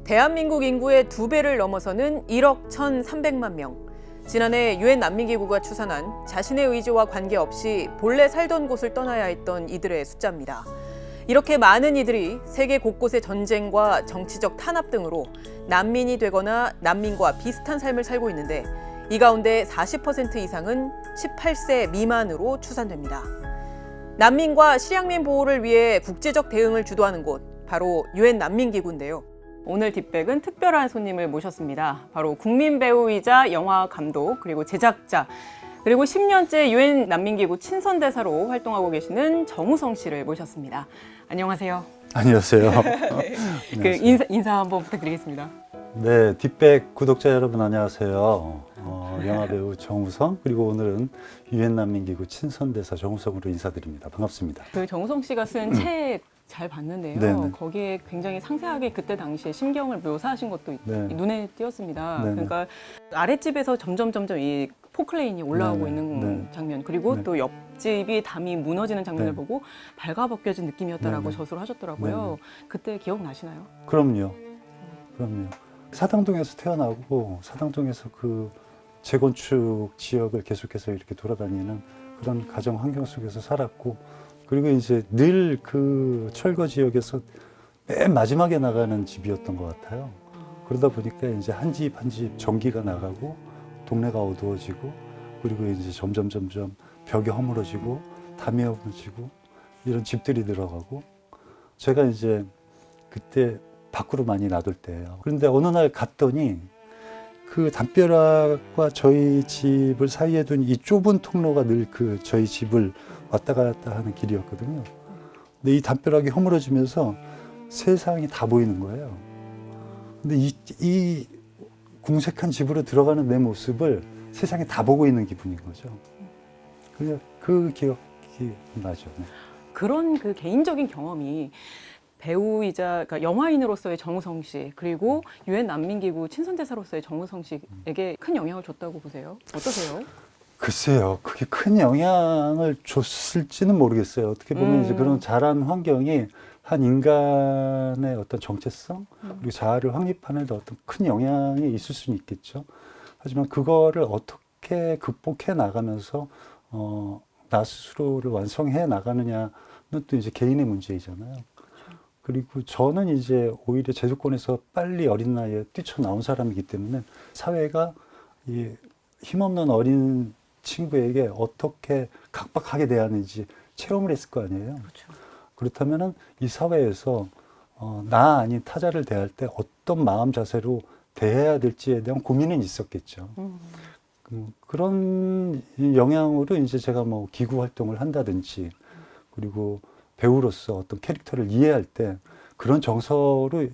대한민국 인구의 2배를 넘어서는 1억 1,300만 명. 지난해 유엔 난민기구가 추산한 자신의 의지와 관계없이 본래 살던 곳을 떠나야 했던 이들의 숫자입니다. 이렇게 많은 이들이 세계 곳곳의 전쟁과 정치적 탄압 등으로 난민이 되거나 난민과 비슷한 삶을 살고 있는데 이 가운데 40% 이상은 18세 미만으로 추산됩니다. 난민과 실향민 보호를 위해 국제적 대응을 주도하는 곳, 바로 유엔 난민기구인데요. 오늘 딥백은 특별한 손님을 모셨습니다. 바로 국민 배우이자 영화 감독, 그리고 제작자, 그리고 10년째 유엔 난민기구 친선대사로 활동하고 계시는 정우성 씨를 모셨습니다. 안녕하세요. 안녕하세요. 네. 인사 한번 부탁드리겠습니다. 네, 딥백 구독자 여러분 안녕하세요. 영화배우 정우성, 그리고 오늘은 유엔 난민기구 친선대사 정우성으로 인사드립니다. 반갑습니다. 그 정우성 씨가 쓴 책 잘 봤는데요. 네네. 거기에 굉장히 상세하게 그때 당시에 심경을 묘사하신 것도 네. 눈에 띄었습니다. 네네. 그러니까 아랫집에서 점점 이 포클레인이 올라오고 네네. 있는 네. 장면, 그리고 네. 또 옆집이 담이 무너지는 장면을 네. 보고 발가벗겨진 느낌이었다라고 네네. 저술을 하셨더라고요. 네네. 그때 기억나시나요? 그럼요. 사당동에서 태어나고 사당동에서 그 재건축 지역을 계속해서 이렇게 돌아다니는 그런 가정 환경 속에서 살았고, 그리고 이제 늘 그 철거 지역에서 맨 마지막에 나가는 집이었던 것 같아요. 그러다 보니까 이제 한 집 한 집 전기가 나가고 동네가 어두워지고, 그리고 이제 점점 벽이 허물어지고 담이 허물어지고 이런 집들이 들어가고, 제가 이제 그때 밖으로 많이 나돌 때예요. 그런데 어느 날 갔더니 그 담벼락과 저희 집을 사이에 둔 이 좁은 통로가 늘 그 저희 집을 왔다 갔다 하는 길이었거든요. 근데 이 담벼락이 허물어지면서 세상이 다 보이는 거예요. 근데 이 궁색한 집으로 들어가는 내 모습을 세상이 다 보고 있는 기분인 거죠. 그냥 그 기억이 나죠. 네. 그런 그 개인적인 경험이 배우이자 그러니까 영화인으로서의 정우성 씨, 그리고 유엔 난민기구 친선대사로서의 정우성 씨에게 큰 영향을 줬다고 보세요? 어떠세요? 글쎄요, 그게 큰 영향을 줬을지는 모르겠어요. 어떻게 보면 이제 그런 자란 환경이 한 인간의 어떤 정체성, 그리고 자아를 확립하는 데 어떤 큰 영향이 있을 수는 있겠죠. 하지만 그거를 어떻게 극복해 나가면서, 나 스스로를 완성해 나가느냐는 또 이제 개인의 문제이잖아요. 그리고 저는 이제 오히려 제도권에서 빨리 어린 나이에 뛰쳐나온 사람이기 때문에 사회가 이 힘없는 어린 친구에게 어떻게 각박하게 대하는지 체험을 했을 거 아니에요. 그렇죠. 그렇다면은 이 사회에서 나 아닌 타자를 대할 때 어떤 마음 자세로 대해야 될지에 대한 고민은 있었겠죠. 그런 영향으로 이제 제가 뭐 기구 활동을 한다든지, 그리고 배우로서 어떤 캐릭터를 이해할 때 그런 정서로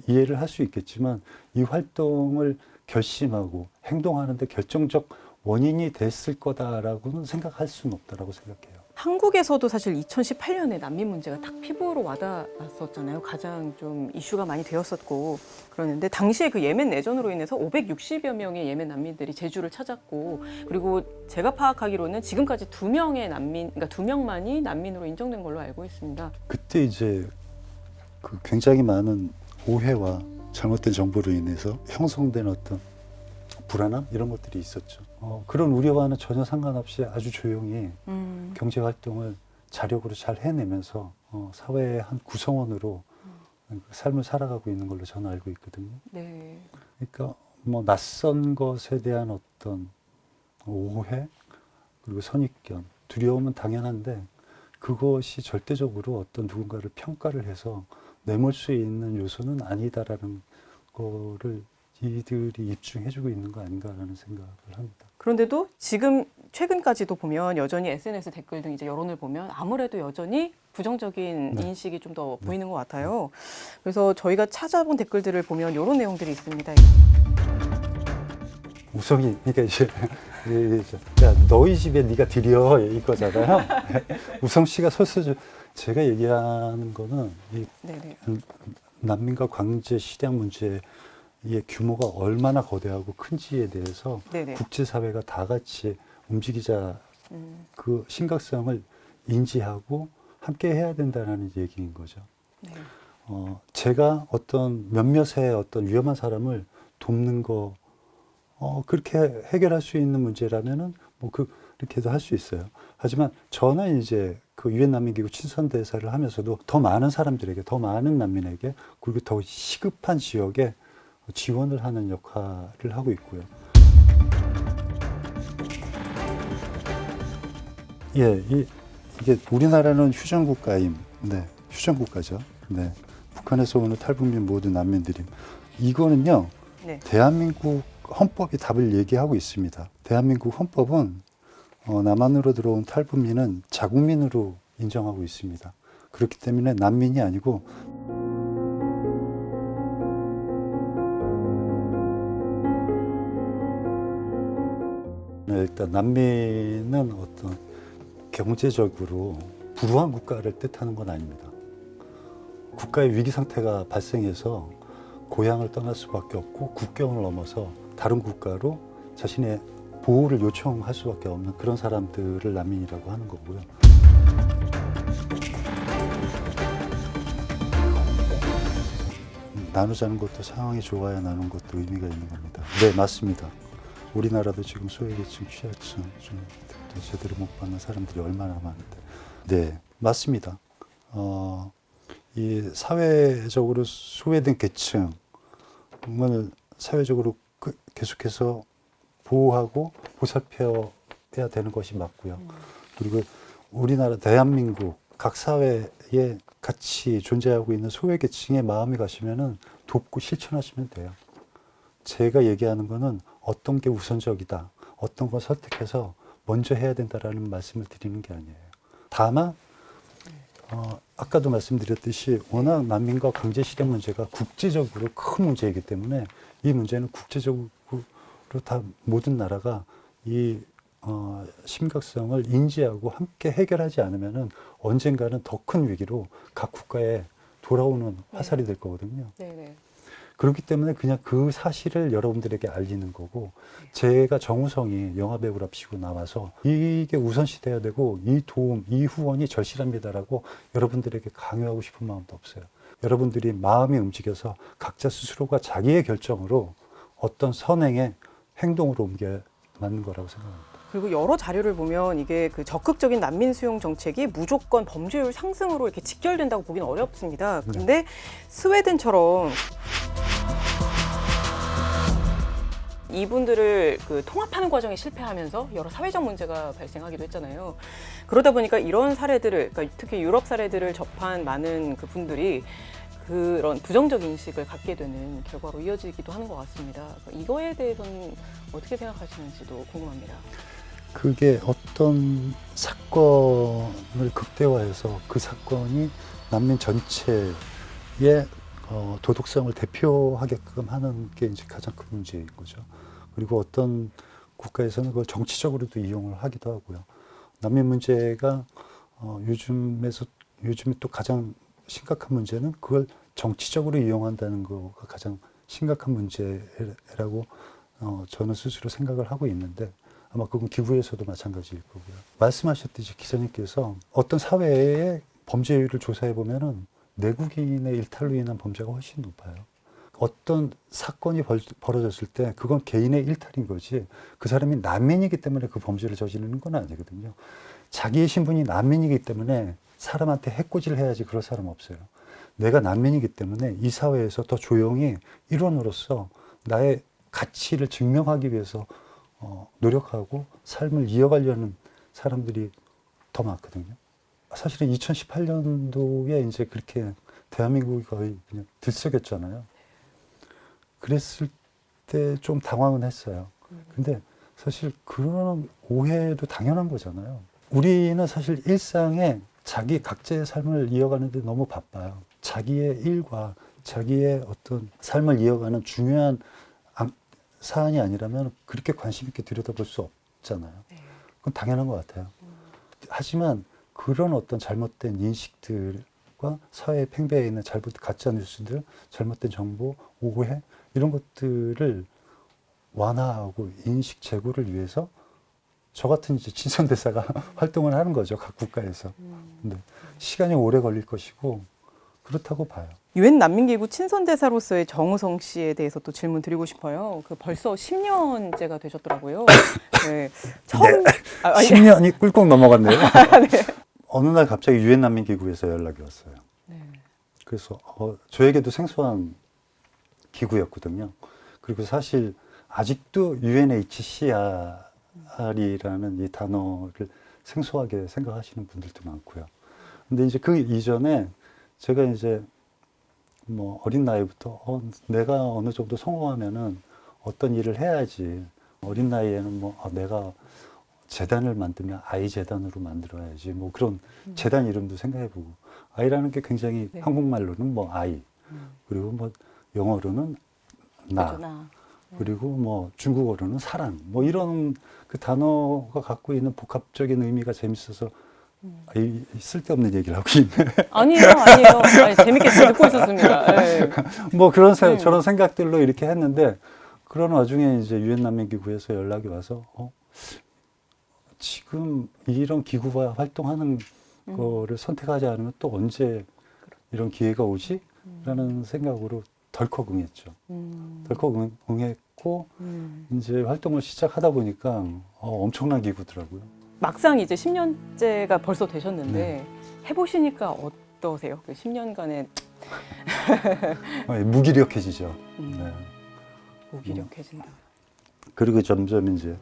이해를 할 수 있겠지만, 이 활동을 결심하고 행동하는데 결정적 원인이 됐을 거다라고는 생각할 수는 없다라고 생각해요. 한국에서도 사실 2018년에 난민 문제가 딱 피부로 와닿았었잖아요. 가장 좀 이슈가 많이 되었었고 그러는데, 당시에 그 예멘 내전으로 인해서 560여 명의 예멘 난민들이 제주를 찾았고, 그리고 제가 파악하기로는 지금까지 2명의 난민, 그러니까 2명만이 난민으로 인정된 걸로 알고 있습니다. 그때 이제 그 굉장히 많은 오해와 잘못된 정보로 인해서 형성된 어떤 불안함 이런 것들이 있었죠. 그런 우려와는 전혀 상관없이 아주 조용히 경제 활동을 자력으로 잘 해내면서 사회의 한 구성원으로 삶을 살아가고 있는 걸로 저는 알고 있거든요. 네. 그러니까 뭐 낯선 것에 대한 어떤 오해, 그리고 선입견, 두려움은 당연한데, 그것이 절대적으로 어떤 누군가를 평가를 해서 내몰 수 있는 요소는 아니다라는 거를 이들이 입증해주고 있는 거 아닌가라는 생각을 합니다. 그런데도 지금 최근까지도 보면 여전히 SNS 댓글 등 이제 여론을 보면 아무래도 여전히 부정적인 네. 인식이 좀 더 보이는 것 같아요. 그래서 저희가 찾아본 댓글들을 보면 이런 내용들이 있습니다. 우성이, 그러니까 이제 야, 너희 집에 네가 들여 이거잖아요. 우성 씨가 소스죠. 제가 얘기하는 거는 이 네네. 난민과 강제 실향 문제의 규모가 얼마나 거대하고 큰지에 대해서 네네. 국제사회가 다 같이 움직이자, 그 심각성을 인지하고 함께 해야 된다는 얘기인 거죠. 네. 제가 어떤 몇몇의 어떤 위험한 사람을 돕는 거 그렇게 해결할 수 있는 문제라면은 뭐 그렇게도 할 수 있어요. 하지만 저는 이제 그 유엔 난민기구 친선대사를 하면서도 더 많은 사람들에게, 더 많은 난민에게, 그리고 더 시급한 지역에 지원을 하는 역할을 하고 있고요. 예, 이게 우리나라는 휴전국가임. 네, 휴전국가죠. 네, 북한에서 오는 탈북민 모두 난민들임. 이거는요, 네. 대한민국 헌법이 답을 얘기하고 있습니다. 대한민국 헌법은 남한으로 들어온 탈북민은 자국민으로 인정하고 있습니다. 그렇기 때문에 난민이 아니고 일단 난민은 어떤 경제적으로 불우한 국가를 뜻하는 건 아닙니다. 국가의 위기 상태가 발생해서 고향을 떠날 수밖에 없고 국경을 넘어서 다른 국가로 자신의 보호를 요청할 수밖에 없는 그런 사람들을 난민이라고 하는 거고요. 나누자는 것도 상황이 좋아야 나누는 것도 의미가 있는 겁니다. 네, 맞습니다. 우리나라도 지금 소외계층, 취약층 좀 제대로 못 받는 사람들이 얼마나 많은데. 네, 맞습니다. 이 사회적으로 소외된 계층을 사회적으로 계속해서 보호하고 보살펴야 되는 것이 맞고요. 그리고 우리나라 대한민국 각 사회에 같이 존재하고 있는 소외계층의 마음이 가시면은 돕고 실천하시면 돼요. 제가 얘기하는 거는 어떤 게 우선적이다, 어떤 걸 선택해서 먼저 해야 된다라는 말씀을 드리는 게 아니에요. 다만 아까도 말씀드렸듯이 워낙 난민과 강제 실행 문제가 국제적으로 큰 문제이기 때문에 이 문제는 국제적으로 다 모든 나라가 이 심각성을 인지하고 함께 해결하지 않으면은 언젠가는 더 큰 위기로 각 국가에 돌아오는 화살이 될 거거든요. 네네. 그렇기 때문에 그냥 그 사실을 여러분들에게 알리는 거고, 제가 정우성이 영화배우랍시고 나와서 이게 우선시 돼야 되고 이 도움, 이 후원이 절실합니다라고 여러분들에게 강요하고 싶은 마음도 없어요. 여러분들이 마음이 움직여서 각자 스스로가 자기의 결정으로 어떤 선행의 행동으로 옮겨야 맞는 거라고 생각합니다. 그리고 여러 자료를 보면 이게 그 적극적인 난민 수용 정책이 무조건 범죄율 상승으로 이렇게 직결된다고 보기는 어렵습니다. 근데 스웨덴처럼 이분들을 그 통합하는 과정에 실패하면서 여러 사회적 문제가 발생하기도 했잖아요. 그러다 보니까 이런 사례들을, 그러니까 특히 유럽 사례들을 접한 많은 그 분들이 그런 부정적 인식을 갖게 되는 결과로 이어지기도 하는 것 같습니다. 이거에 대해서는 어떻게 생각하시는지도 궁금합니다. 그게 어떤 사건을 극대화해서 그 사건이 난민 전체의 도덕성을 대표하게끔 하는 게 이제 가장 큰 문제인 거죠. 그리고 어떤 국가에서는 그걸 정치적으로도 이용을 하기도 하고요. 난민 문제가 요즘에 또 가장 심각한 문제는 그걸 정치적으로 이용한다는 거가 가장 심각한 문제라고 저는 스스로 생각을 하고 있는데, 아마 그건 기부에서도 마찬가지일 거고요. 말씀하셨듯이 기자님께서 어떤 사회의 범죄율을 조사해 보면은 내국인의 일탈로 인한 범죄가 훨씬 높아요. 어떤 사건이 벌어졌을 때 그건 개인의 일탈인 거지 그 사람이 난민이기 때문에 그 범죄를 저지르는 건 아니거든요. 자기의 신분이 난민이기 때문에 사람한테 해코지를 해야지 그럴 사람 없어요. 내가 난민이기 때문에 이 사회에서 더 조용히 일원으로서 나의 가치를 증명하기 위해서 노력하고 삶을 이어가려는 사람들이 더 많거든요. 사실은 2018년도에 이제 그렇게 대한민국이 거의 그냥 들썩였잖아요. 그랬을 때 좀 당황은 했어요. 근데 사실 그런 오해도 당연한 거잖아요. 우리는 사실 일상에 자기 각자의 삶을 이어가는데 너무 바빠요. 자기의 일과 자기의 어떤 삶을 이어가는 중요한 사안이 아니라면 그렇게 관심 있게 들여다볼 수 없잖아요. 그건 당연한 것 같아요. 하지만 그런 어떤 잘못된 인식들과 사회 팽배해 있는 가짜 뉴스들, 잘못된 정보, 오해 이런 것들을 완화하고 인식 제고를 위해서 저 같은 이제 친선대사가 활동을 하는 거죠, 각 국가에서. 근데 시간이 오래 걸릴 것이고 그렇다고 봐요. 유엔 난민기구 친선대사로서의 정우성 씨에 대해서 또 질문 드리고 싶어요. 그 벌써 10년째가 되셨더라고요. 네. 처음 10년이 꿀꺽 넘어갔네요. 어느 날 갑자기 유엔 난민기구에서 연락이 왔어요. 네. 그래서 저에게도 생소한 기구였거든요. 그리고 사실 아직도 UNHCR이라는 이 단어를 생소하게 생각하시는 분들도 많고요. 근데 이제 그 이전에 제가 이제 뭐 어린 나이부터 내가 어느 정도 성공하면은 어떤 일을 해야지. 어린 나이에는 뭐 내가 재단을 만들면 아이 재단으로 만들어야지. 뭐 그런 재단 이름도 생각해보고 아이라는 게 굉장히 네. 한국말로는 뭐 아이 그리고 뭐 영어로는 나 그렇죠, 나. 그리고 뭐 중국어로는 사랑 뭐 이런 그 단어가 갖고 있는 복합적인 의미가 재밌어서 쓸데없는 얘기를 하고 있네. 아니에요. 아니, 재밌게 잘 듣고 있었습니다. 네. 뭐 그런 저런 생각들로 이렇게 했는데 그런 와중에 이제 유엔 난민기구에서 연락이 와서 지금 이런 기구가 활동하는 거를 선택하지 않으면 또 언제 이런 기회가 오지? 라는 생각으로 덜컥 응했죠. 덜컥 응했고 이제 활동을 시작하다 보니까 엄청난 기구더라고요. 막상 이제 10년째가 벌써 되셨는데 네. 해보시니까 어떠세요? 그 10년간의 무기력해지죠. 네. 무기력해진다. 그리고 점점 이제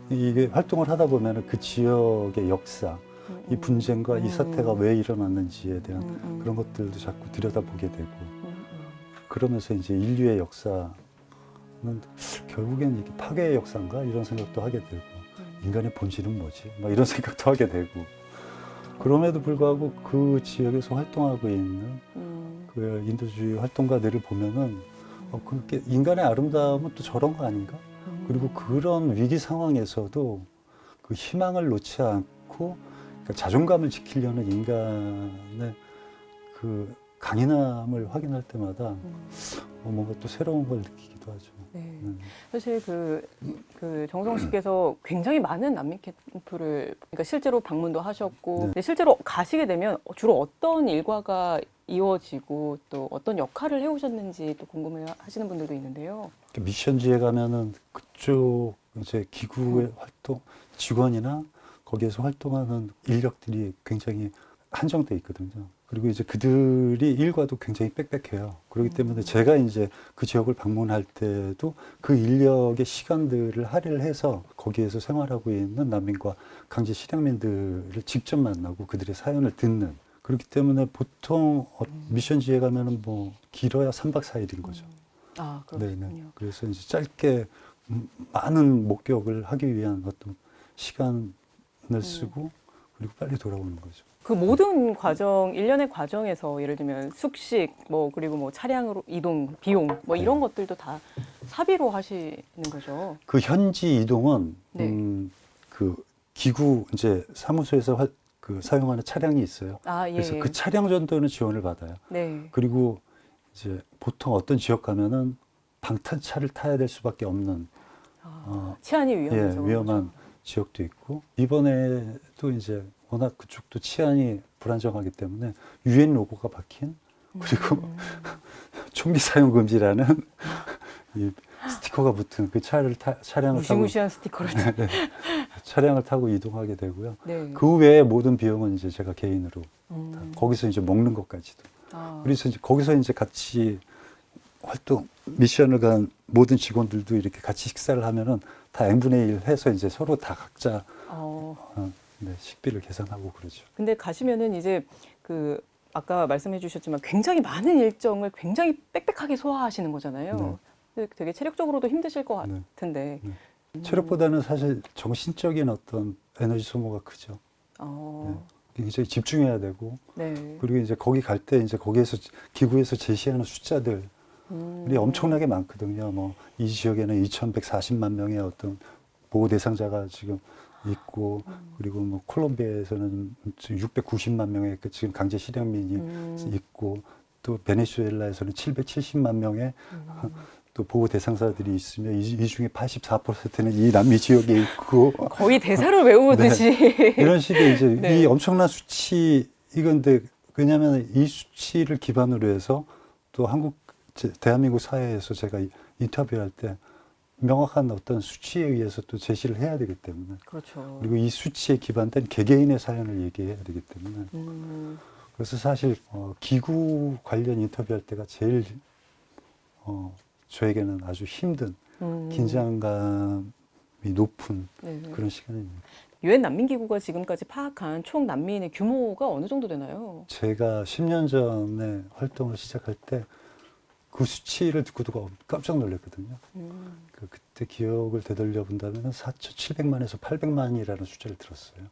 이게 활동을 하다 보면 그 지역의 역사, 이 분쟁과 이 사태가 왜 일어났는지에 대한 그런 것들도 자꾸 들여다보게 되고 그러면서 이제 인류의 역사는 결국엔 이게 파괴의 역사인가 이런 생각도 하게 되고 인간의 본질은 뭐지? 막 이런 생각도 하게 되고 그럼에도 불구하고 그 지역에서 활동하고 있는 그 인도주의 활동가들을 보면은 그렇게 인간의 아름다움은 또 저런 거 아닌가? 그리고 그런 위기 상황에서도 그 희망을 놓지 않고 그러니까 자존감을 지키려는 인간의 그 강인함을 확인할 때마다 뭔가 또 새로운 걸 느끼기도 하죠. 네. 사실 그 정우성 씨께서 굉장히 많은 난민 캠프를 그러니까 실제로 방문도 하셨고 네. 근데 실제로 가시게 되면 주로 어떤 일과가 이루어지고 또 어떤 역할을 해오셨는지 또 궁금해 하시는 분들도 있는데요. 미션지에 가면은 그쪽 이제 기구의 활동 직원이나 거기에서 활동하는 인력들이 굉장히 한정돼 있거든요. 그리고 이제 그들이 일과도 굉장히 빽빽해요. 그렇기 때문에 제가 이제 그 지역을 방문할 때도 그 인력의 시간들을 할애를 해서 거기에서 생활하고 있는 난민과 강제 실향민들을 직접 만나고 그들의 사연을 듣는. 그렇기 때문에 보통 미션지에 가면은 뭐 길어야 3박 4일인 거죠. 아, 그렇군요. 네네. 그래서 이제 짧게 많은 목격을 하기 위한 어떤 시간을 쓰고 그리고 빨리 돌아오는 거죠. 그 모든 과정, 일련의 과정에서 예를 들면 숙식, 뭐 그리고 뭐 차량으로 이동, 비용, 뭐 이런 것들도 다 사비로 하시는 거죠. 그 현지 이동은 네. 그 기구 이제 사무소에서 그 사용하는 차량이 있어요. 아, 예. 그래서 그 차량 정도는 지원을 받아요. 네. 그리고 이제 보통 어떤 지역 가면은 방탄차를 타야 될 수밖에 없는 치안이 위험해서. 위험한 지역도 있고 이번에도 이제 워낙 그쪽도 치안이 불안정하기 때문에 유엔 로고가 박힌 그리고 총기 사용 금지라는 이 스티커가 붙은 그 차량을 타고 무시무시한 스티커를. 네, 차량을 타고 이동하게 되고요. 네. 그 외에 모든 비용은 이제 제가 개인으로 다, 거기서 이제 먹는 것까지도. 그래서 이제 거기서 이제 같이 활동 미션을 간 모든 직원들도 이렇게 같이 식사를 하면은 다 n분의 1 해서 이제 서로 다 각자 네, 식비를 계산하고 그러죠. 근데 가시면은 이제 그 아까 말씀해 주셨지만 굉장히 많은 일정을 굉장히 빽빽하게 소화하시는 거잖아요. 네. 근데 되게 체력적으로도 힘드실 것 네. 같은데. 네. 체력보다는 사실 정신적인 어떤 에너지 소모가 크죠. 네. 굉장히 집중해야 되고 네. 그리고 이제 거기 갈 때 이제 거기에서 기구에서 제시하는 숫자들이 엄청나게 많거든요. 뭐 이 지역에는 2,140만 명의 어떤 보호 대상자가 지금 있고 그리고 뭐 콜롬비아에서는 690만 명의 그 지금 강제 실향민이 있고 또 베네수엘라에서는 770만 명의 또 보호 대상자들이 있으며 이 중에 84%는 이 남미 지역에 있고 거의 대사를 외우듯이. 네. 이런 식의 이제 네. 이 엄청난 수치 이건데 왜냐하면 이 수치를 기반으로 해서 또 대한민국 사회에서 제가 인터뷰할 때 명확한 어떤 수치에 의해서 또 제시를 해야 되기 때문에 그렇죠. 그리고 이 수치에 기반된 개개인의 사연을 얘기해야 되기 때문에 그래서 사실 기구 관련 인터뷰할 때가 제일 저에게는 아주 힘든 긴장감이 높은 네. 그런 시간입니다. 유엔 난민기구가 지금까지 파악한 총 난민의 규모가 어느 정도 되나요? 제가 10년 전에 활동을 시작할 때 그 수치를 듣고도 깜짝 놀랐거든요. 그때 기억을 되돌려 본다면 4,700만에서 800만이라는 숫자를 들었어요.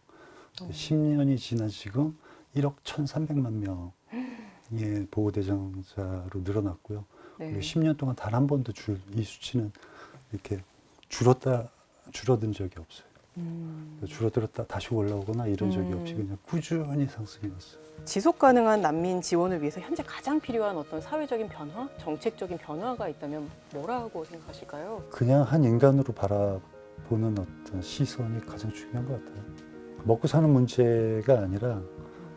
10년이 지난 지금 1억 1,300만 명의 보호대상자로 늘어났고요. 네. 그리고 10년 동안 단 한 번도 이 수치는 이렇게 줄어든 적이 없어요. 줄어들었다 다시 올라오거나 이런 적이 없이 그냥 꾸준히 상승해 왔어요. 지속 가능한 난민 지원을 위해서 현재 가장 필요한 어떤 사회적인 변화, 정책적인 변화가 있다면 뭐라고 생각하실까요? 그냥 한 인간으로 바라보는 어떤 시선이 가장 중요한 것 같아요. 먹고 사는 문제가 아니라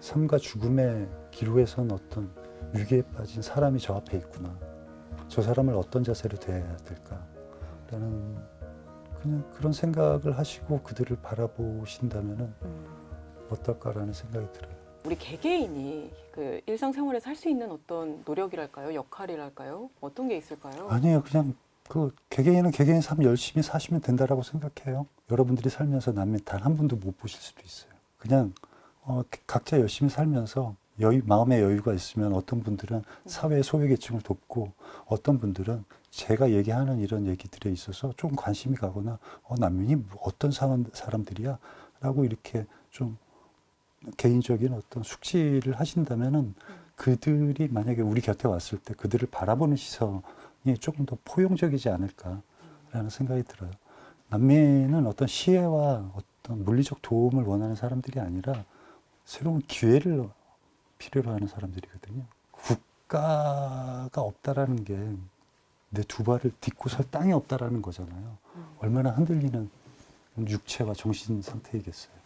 삶과 죽음의 기로에 선 어떤 위기에 빠진 사람이 저 앞에 있구나. 저 사람을 어떤 자세로 대해야 될까라는 그냥 그런 생각을 하시고 그들을 바라보신다면은 어떨까라는 생각이 들어요. 우리 개개인이 그 일상생활에서 할 수 있는 어떤 노력이랄까요? 역할이랄까요? 어떤 게 있을까요? 아니에요. 그냥 그 개개인은 개개인 삶 열심히 사시면 된다라고 생각해요. 여러분들이 살면서 난민 단 한 분도 못 보실 수도 있어요. 그냥 각자 열심히 살면서 마음의 여유가 있으면 어떤 분들은 사회 소외계층을 돕고 어떤 분들은 제가 얘기하는 이런 얘기들에 있어서 좀 관심이 가거나 난민이 어떤 사람들이야 라고 이렇게 좀 개인적인 어떤 숙지를 하신다면은 그들이 만약에 우리 곁에 왔을 때 그들을 바라보는 시선이 조금 더 포용적이지 않을까라는 생각이 들어요. 난민은 어떤 시혜와 어떤 물리적 도움을 원하는 사람들이 아니라 새로운 기회를 필요로 하는 사람들이거든요. 국가가 없다라는 게 내 두 발을 딛고 설 땅이 없다라는 거잖아요. 얼마나 흔들리는 육체와 정신 상태이겠어요.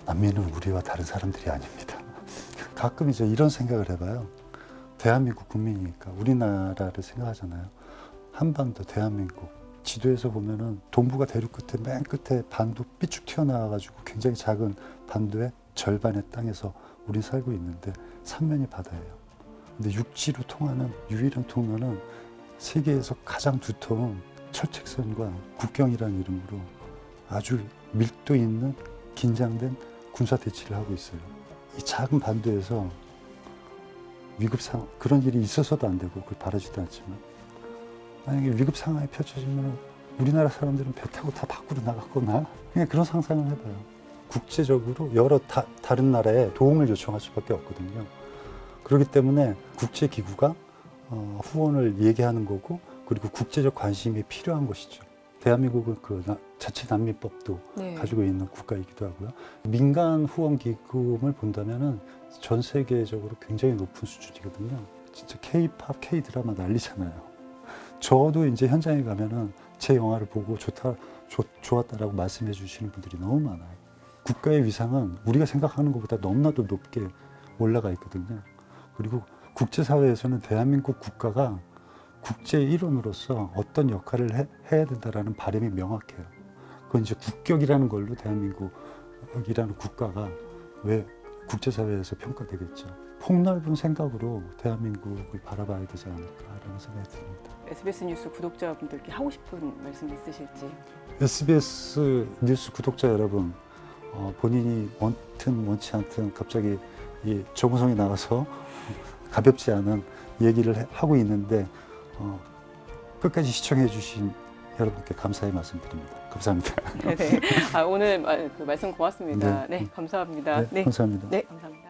난민은 우리와 다른 사람들이 아닙니다. 가끔 이제 이런 생각을 해봐요. 대한민국 국민이니까 우리나라를 생각하잖아요. 한반도 대한민국 지도에서 보면은 동부가 대륙 끝에 맨 끝에 반도 삐쭉 튀어나와가지고 굉장히 작은 반도의 절반의 땅에서 우린 살고 있는데 삼면이 바다예요. 근데 육지로 통하는 유일한 통로는 세계에서 가장 두터운 철책선과 국경이라는 이름으로 아주 밀도 있는 긴장된 군사 대치를 하고 있어요. 이 작은 반도에서 위급 상황, 그런 일이 있어서도 안 되고 그걸 바라지도 않지만 만약에 위급 상황이 펼쳐지면 우리나라 사람들은 배 타고 다 밖으로 나갔거나 그냥 그런 상상을 해봐요. 국제적으로 여러 다른 나라에 도움을 요청할 수밖에 없거든요. 그렇기 때문에 국제기구가 후원을 얘기하는 거고 그리고 국제적 관심이 필요한 것이죠. 대한민국은 그 자체 난민법도 네. 가지고 있는 국가이기도 하고요. 민간 후원 기금을 본다면은 전 세계적으로 굉장히 높은 수준이거든요. 진짜 K-팝, K-드라마 난리잖아요. 저도 이제 현장에 가면은 제 영화를 보고 좋았다라고 말씀해 주시는 분들이 너무 많아요. 국가의 위상은 우리가 생각하는 것보다 너무나도 높게 올라가 있거든요. 그리고 국제사회에서는 대한민국 국가가 국제 일원으로서 어떤 역할을 해야 된다라는 바람이 명확해요. 그건 이제 국격이라는 걸로 대한민국이라는 국가가 왜 국제사회에서 평가되겠죠. 폭넓은 생각으로 대한민국을 바라봐야 되지 않을까라는 생각이 듭니다. SBS 뉴스 구독자분들께 하고 싶은 말씀 있으실지? SBS 뉴스 구독자 여러분, 본인이 원치 않든 갑자기 이 정우성이 나가서 가볍지 않은 얘기를 하고 있는데 끝까지 시청해 주신 여러분께 감사의 말씀드립니다. 감사합니다. 네네. 오늘 그 말씀 고맙습니다. 네, 감사합니다. 네, 감사합니다. 네, 감사합니다.